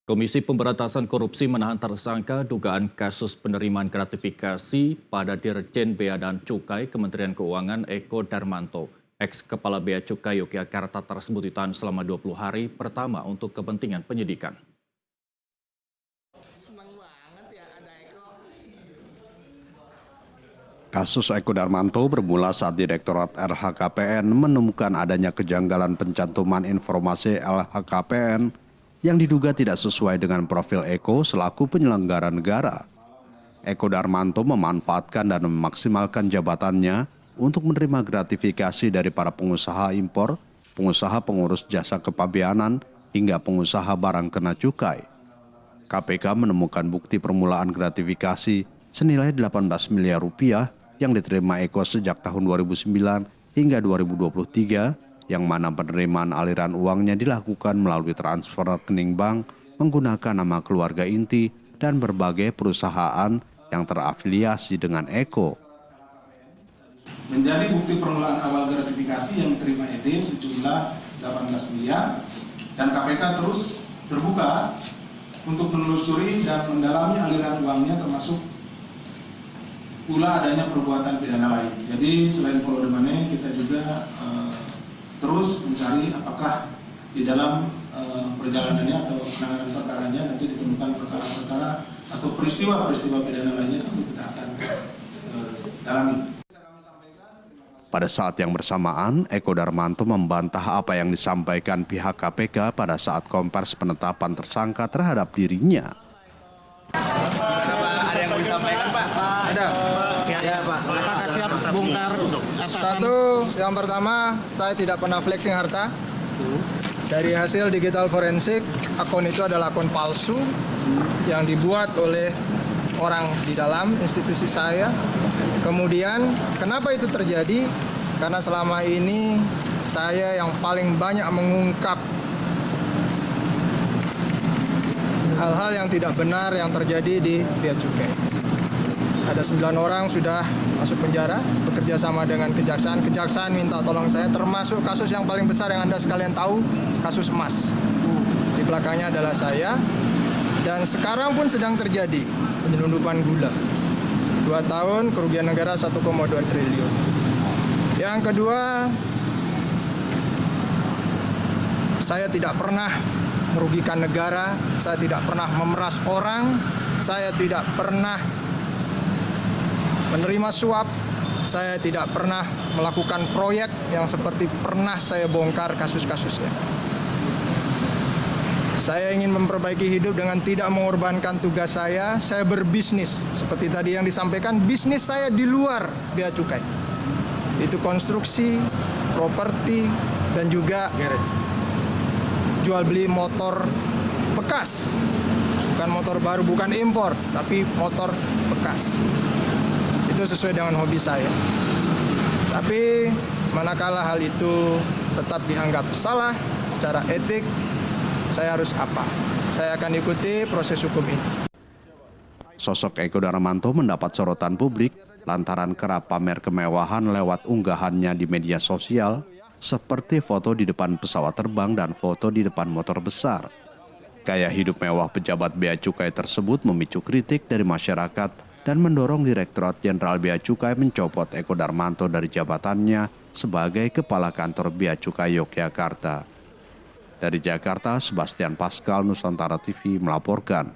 Komisi Pemberantasan Korupsi menahan tersangka dugaan kasus penerimaan gratifikasi pada Dirjen Bea dan Cukai Kementerian Keuangan Eko Darmanto. Ex-Kepala Bea Cukai Yogyakarta tersebut ditahan selama 20 hari pertama untuk kepentingan penyidikan. Kasus Eko Darmanto bermula saat Direktorat LHKPN menemukan adanya kejanggalan pencantuman informasi LHKPN yang diduga tidak sesuai dengan profil Eko selaku penyelenggara negara. Eko Darmanto memanfaatkan dan memaksimalkan jabatannya untuk menerima gratifikasi dari para pengusaha impor, pengusaha pengurus jasa kepabeanan, hingga pengusaha barang kena cukai. KPK menemukan bukti permulaan gratifikasi senilai 18 miliar rupiah yang diterima Eko sejak tahun 2009 hingga 2023, yang mana penerimaan aliran uangnya dilakukan melalui transfer rekening bank menggunakan nama keluarga inti dan berbagai perusahaan yang terafiliasi dengan Eko. Menjadi bukti permulaan awal gratifikasi yang diterima ED sejumlah 18 miliar dan KPK terus terbuka untuk menelusuri dan mendalami aliran uangnya termasuk pula adanya perbuatan pidana lain. Jadi selain follow the money, kita juga terus mencari apakah di dalam perjalanannya atau penanganan perkaranya nanti ditemukan perkara-perkara atau peristiwa-peristiwa pidana lainnya, tentu kita akan dalami. Pada saat yang bersamaan, Eko Darmanto membantah apa yang disampaikan pihak KPK pada saat konvers penetapan tersangka terhadap dirinya. Ada yang mau disampaikan, Pak? Ada. Ya, Pak. Apakah siap bongkar? Satu, yang pertama, saya tidak pernah flexing harta. Dari hasil digital forensik, akun itu adalah akun palsu yang dibuat oleh orang di dalam institusi saya. Kemudian, kenapa itu terjadi? Karena selama ini saya yang paling banyak mengungkap hal-hal yang tidak benar yang terjadi di Bea Cukai. Ada 9 orang sudah masuk penjara, bekerja sama dengan kejaksaan. Kejaksaan minta tolong saya, termasuk kasus yang paling besar yang Anda sekalian tahu, kasus emas. Di belakangnya adalah saya, dan sekarang pun sedang terjadi penyelundupan gula. 2 tahun, kerugian negara 1,2 triliun. Yang kedua, saya tidak pernah merugikan negara, saya tidak pernah memeras orang, saya tidak pernah menerima suap, saya tidak pernah melakukan proyek yang seperti pernah saya bongkar kasus-kasusnya. Saya ingin memperbaiki hidup dengan tidak mengorbankan tugas saya berbisnis. Seperti tadi yang disampaikan, bisnis saya di luar Bea Cukai. Itu konstruksi, properti, dan juga jual beli motor bekas. Bukan motor baru, bukan impor, tapi motor bekas. Itu sesuai dengan hobi saya. Tapi manakala hal itu tetap dianggap salah secara etik, saya harus apa? Saya akan ikuti proses hukum ini. Sosok Eko Darmanto mendapat sorotan publik lantaran kerap pamer kemewahan lewat unggahannya di media sosial, seperti foto di depan pesawat terbang dan foto di depan motor besar. Gaya hidup mewah pejabat Bea Cukai tersebut memicu kritik dari masyarakat dan mendorong Direktorat Jenderal Bea Cukai mencopot Eko Darmanto dari jabatannya sebagai Kepala Kantor Bea Cukai Yogyakarta. Dari Jakarta, Sebastian Pascal, Nusantara TV melaporkan.